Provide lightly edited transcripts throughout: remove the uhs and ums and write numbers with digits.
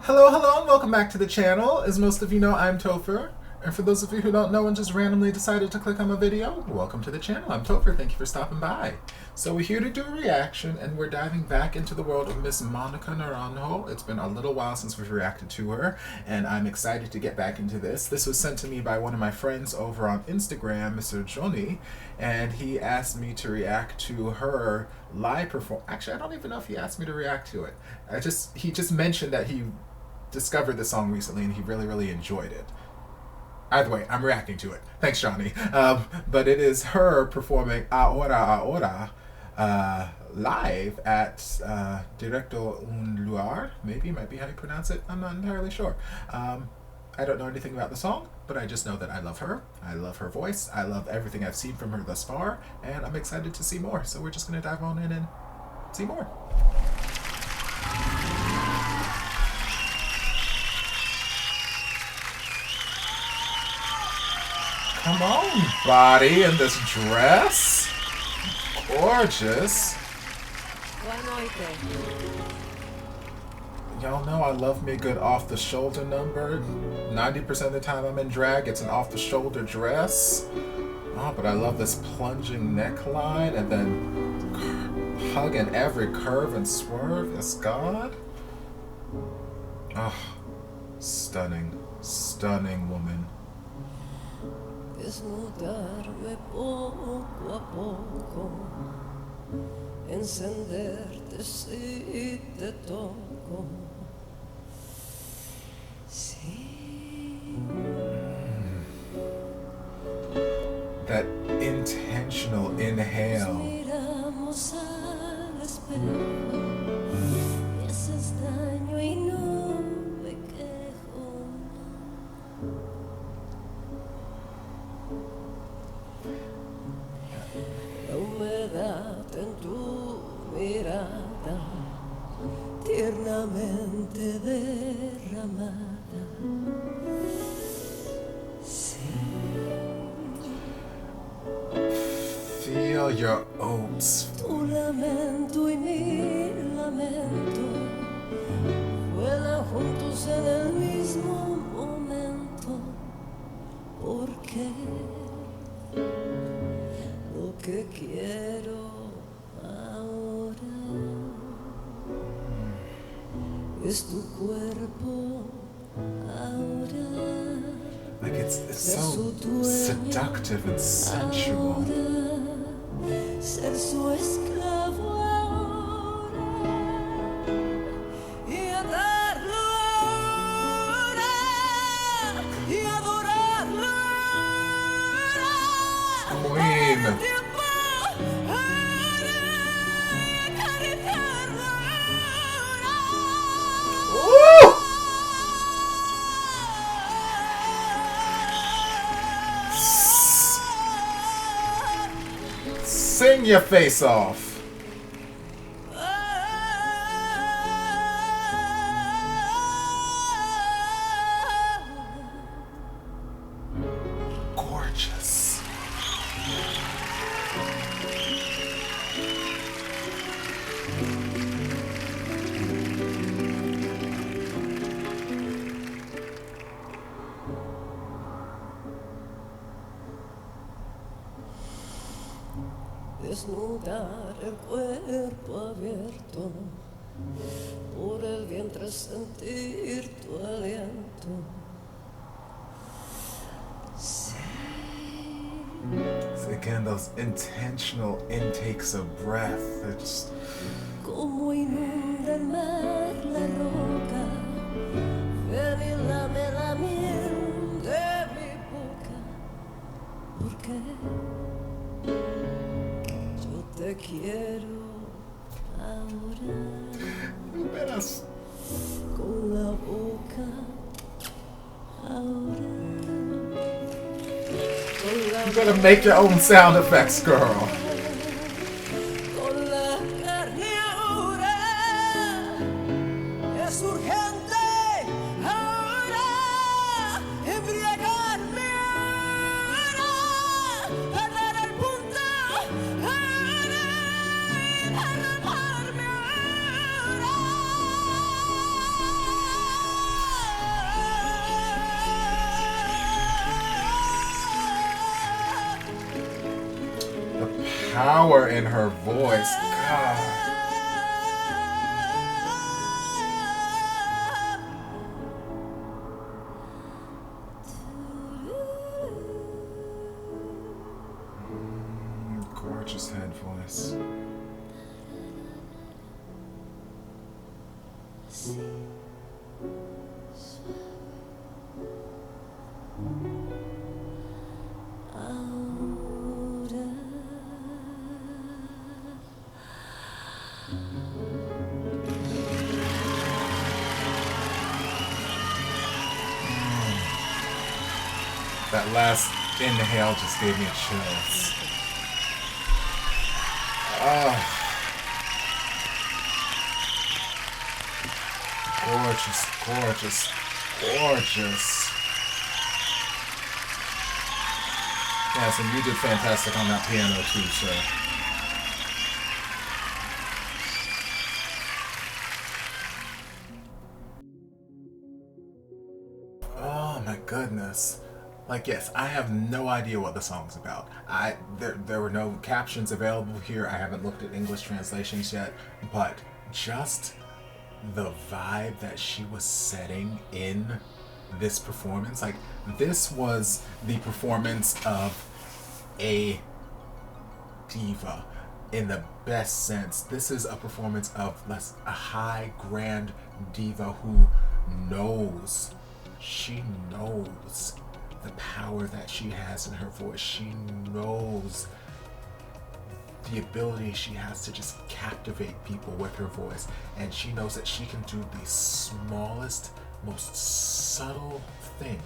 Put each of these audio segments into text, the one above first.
Hello, hello, and welcome back to the channel. As most of you know, I'm Topher. And for those of you who don't know and just randomly decided to click on my video, welcome to the channel. I'm Topher. Thank you for stopping by. So we're here to do a reaction, and we're diving back into the world of Miss Monica Naranjo. It's been a little while since we've reacted to her, and I'm excited to get back into this. This was sent to me by one of my friends over on Instagram, Mr. Johnny, and he asked me to react to her live performance. Actually, I don't even know if he asked me to react to it. He just mentioned that he discovered the song recently and he really enjoyed it. Either way, I'm reacting to it. Thanks, Johnny. But it is her performing Ahora Ahora live at Directo Luar. Maybe might be how you pronounce it. I'm not entirely sure. I don't know anything about the song, but I just know that I love her. I love her voice. I love everything I've seen from her thus far, and I'm excited to see more. So we're just going to dive on in and see more. Come on, body in this dress. Gorgeous. Y'all know I love me a good off-the-shoulder number. 90% of the time I'm in drag, it's an off-the-shoulder dress. Oh, but I love this plunging neckline and then hugging every curve and swerve. Yes, God. Oh, stunning, stunning woman. Desnudarme poco a poco, encenderte si te toco. Sí. That intentional inhale. Miramos al espejo, y haces daño y no me quejo. La humedad en tu mirada, tiernamente derramada. Sí. Feel your oats. Tu lamento y mi lamento vuelan juntos en el mismo momento. Porque lo que quiero ahora es tu cuerpo ahora. Like it's so seductive and sensual. Ser su esclavo ahora y atarlo ahora y adorarlo ahora. Queen. Sing your face off. Gorgeous. Desnudar el cuerpo abierto, por el vientre sentir tu aliento. Sí. So again, those intentional intakes of breath. They're just... Como inunda el mar la roca, ven y lame la miel de mi boca. Porque te quiero ahora. Verás. Con la boca ahora. You gotta make your own sound effects, girl. Con la carne ahora. Es urgente ahora. Embriagarme ahora. Perder el punto ahora. Y derramarme ahora. power in her voice. God. Gorgeous head voice. That last inhale just gave me chills. Oh. Gorgeous, gorgeous, gorgeous. Yes, and you did fantastic on that piano too, sir. Oh my goodness. Like, yes, I have no idea what the song's about. There were no captions available here. I haven't looked at English translations yet, but just the vibe that she was setting in this performance, like, this was the performance of a diva in the best sense. This is a performance of a high, grand diva who knows, she knows the power that she has in her voice. She knows the ability she has to just captivate people with her voice, and she knows that she can do the smallest, most subtle thing,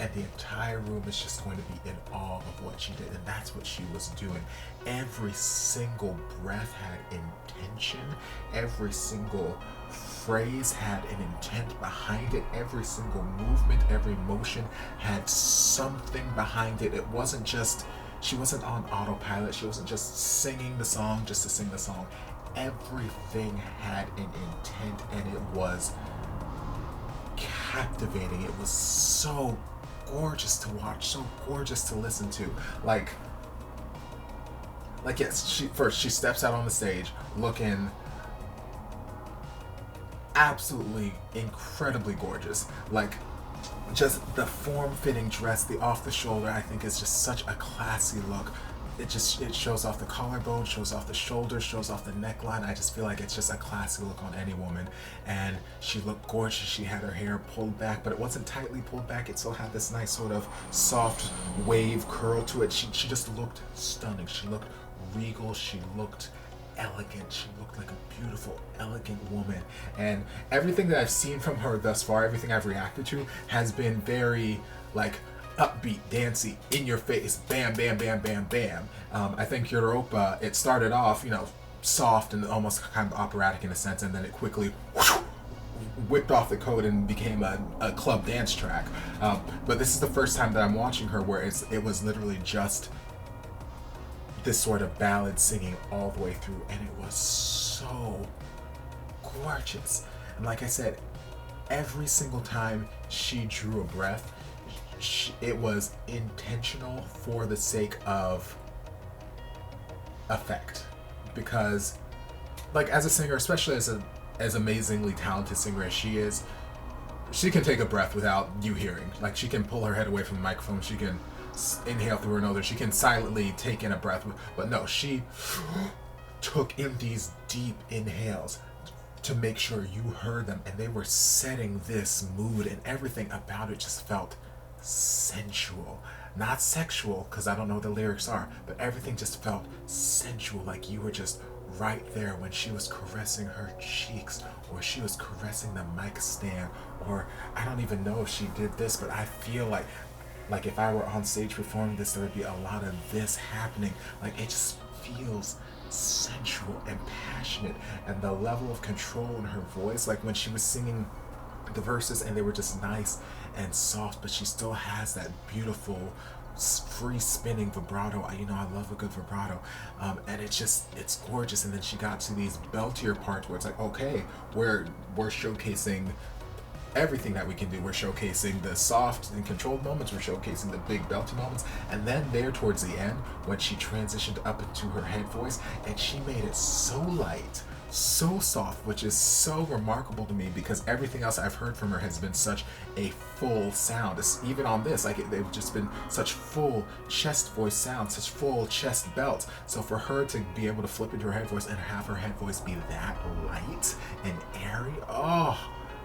and the entire room is just going to be in awe of what she did. And that's what she was doing. Every single breath had intention. Every single phrase had an intent behind it. Every single movement, every motion had something behind it. It wasn't just, she wasn't on autopilot. She wasn't just singing the song just to sing the song. Everything had an intent, and it was captivating. It was so gorgeous to watch, so gorgeous to listen to. Like yes, she steps out on the stage looking absolutely incredibly gorgeous. Like, just the form-fitting dress, the off the shoulder, I think is just such a classy look. It shows off the collarbone, shows off the shoulders, shows off the neckline. I just feel like it's just a classy look on any woman. And she looked gorgeous. She had her hair pulled back, but it wasn't tightly pulled back. It still had this nice sort of soft wave curl to it. She just looked stunning. She looked regal. She looked elegant. She looked like a beautiful, elegant woman. And everything that I've seen from her thus far, everything I've reacted to, has been very, like, upbeat, dancey, in your face, bam, bam, bam, bam, bam. I think Europa, it started off, soft and almost kind of operatic in a sense, and then it quickly whipped off the coat and became a club dance track. But this is the first time that I'm watching her where it was literally just this sort of ballad singing all the way through, and it was so gorgeous. And like I said, every single time she drew a breath, it was intentional for the sake of effect. Because, like, as a singer, especially as amazingly talented singer as she is, she can take a breath without you hearing. Like, she can pull her head away from the microphone, she can inhale through her nose, she can silently take in a breath. But no, she took in these deep inhales to make sure you heard them, and they were setting this mood, and everything about it just felt sensual. Not sexual, because I don't know what the lyrics are, but everything just felt sensual, like you were just right there when she was caressing her cheeks, or she was caressing the mic stand, or I don't even know if she did this, but I feel like if I were on stage performing this, there would be a lot of this happening. Like, it just feels sensual and passionate, and the level of control in her voice, like when she was singing the verses and they were just nice and soft, but she still has that beautiful free spinning vibrato. I love a good vibrato, and it's gorgeous. And then she got to these beltier parts where it's like, okay, we're showcasing everything that we can do. We're showcasing the soft and controlled moments, we're showcasing the big belty moments, and then there towards the end, when she transitioned up into her head voice, and she made it so light, so soft, which is so remarkable to me because everything else I've heard from her has been such a full sound. Even on this, like they've just been such full chest voice sounds, such full chest belts. So for her to be able to flip into her head voice and have her head voice be that light and airy, oh,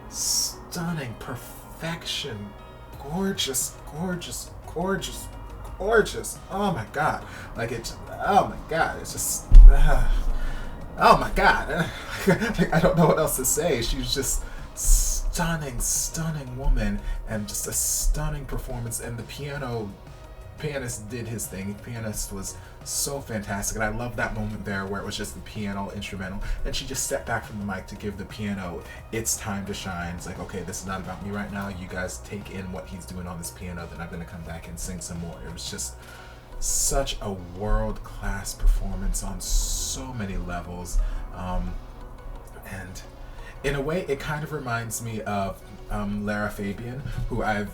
stunning perfection, gorgeous, gorgeous, gorgeous, gorgeous. Oh my god, like it's, oh my god, it's just. Oh my god, I don't know what else to say. She's just stunning, stunning woman, and just a stunning performance. And the pianist did his thing. The pianist was so fantastic, and I love that moment there where it was just the piano instrumental, and she just stepped back from the mic to give the piano its time to shine. It's like, okay, this is not about me right now. You guys take in what he's doing on this piano, then I'm gonna come back and sing some more. It was just such a world-class performance on so many levels, and in a way it kind of reminds me of Lara Fabian, who I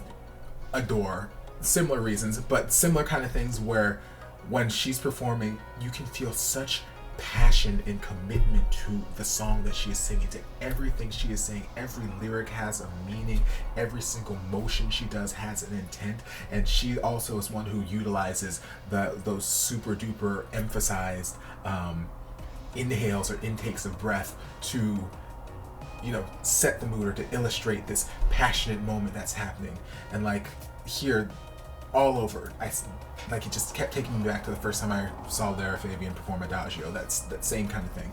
adore, similar reasons but similar kind of things, where when she's performing you can feel such passion and commitment to the song that she is singing, to everything she is saying. Every lyric has a meaning, every single motion she does has an intent, and she also is one who utilizes those super duper emphasized inhales or intakes of breath to, you know, set the mood or to illustrate this passionate moment that's happening. And like here, all over, like it just kept taking me back to the first time I saw Lara Fabian perform Adagio. That's that same kind of thing.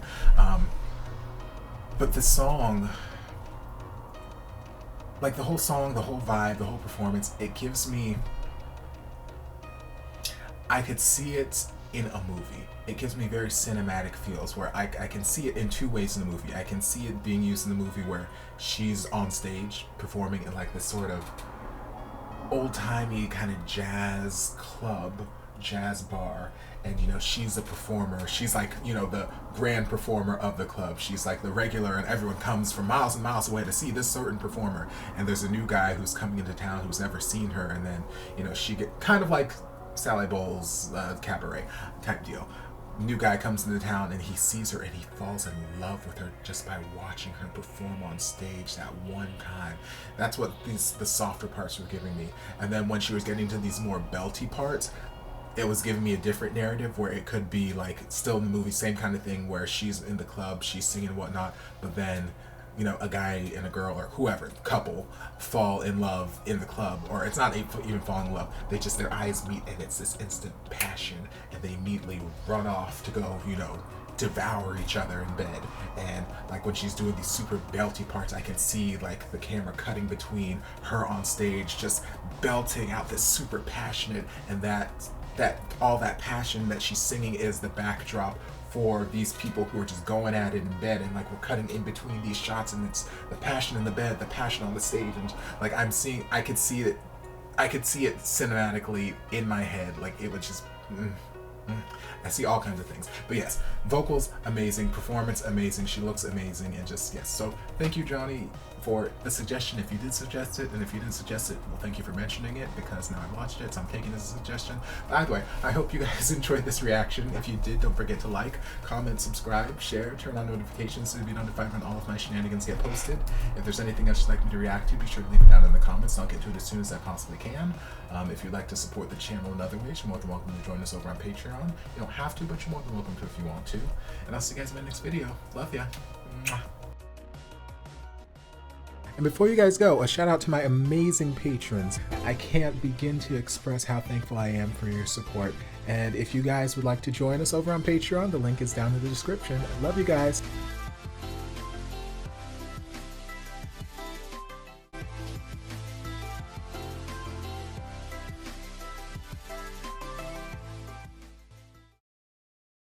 But the song, like the whole song, the whole vibe, the whole performance, it gives me, I could see it in a movie. It gives me very cinematic feels where I can see it in two ways in the movie. I can see it being used in the movie where she's on stage performing in like this sort of old-timey kind of jazz club, jazz bar, and you know, she's the performer. She's like, you know, the grand performer of the club. She's like the regular, and everyone comes from miles and miles away to see this certain performer. And there's a new guy who's coming into town who's never seen her, and then, you know, she get kind of like Sally Bowles' cabaret type deal. New guy comes into town and he sees her and he falls in love with her just by watching her perform on stage that one time. That's what the softer parts were giving me. And then when she was getting to these more belty parts, it was giving me a different narrative where it could be like still in the movie, same kind of thing where she's in the club, she's singing and whatnot, but then, you know, a guy and a girl or whoever, couple, fall in love in the club, or it's not even falling in love, they just, their eyes meet and it's this instant passion, and they immediately run off to go, you know, devour each other in bed. And like when she's doing these super belty parts, I can see like the camera cutting between her on stage just belting out this super passionate, and that all that passion that she's singing is the backdrop for these people who are just going at it in bed, and like we're cutting in between these shots, and it's the passion in the bed, the passion on the stage, and like I could see it cinematically in my head. Like it would just I see all kinds of things. But yes, vocals amazing, performance amazing, she looks amazing, and just yes. So thank you, Johnny, for the suggestion. If you did suggest it, and if you didn't suggest it, well, thank you for mentioning it, because now I watched it, so I'm taking it as a suggestion. But either way, I hope you guys enjoyed this reaction. If you did, don't forget to like, comment, subscribe, share, turn on notifications so you'll be notified when all of my shenanigans get posted. If there's anything else you'd like me to react to, be sure to leave it down in the comments, and I'll get to it as soon as I possibly can. If you'd like to support the channel in other ways, you're more than welcome to join us over on Patreon. You don't have to, but you're more than welcome to if you want to. And I'll see you guys in my next video. Love ya. Mwah. And before you guys go, a shout out to my amazing patrons. I can't begin to express how thankful I am for your support. And if you guys would like to join us over on Patreon, the link is down in the description. I love you guys.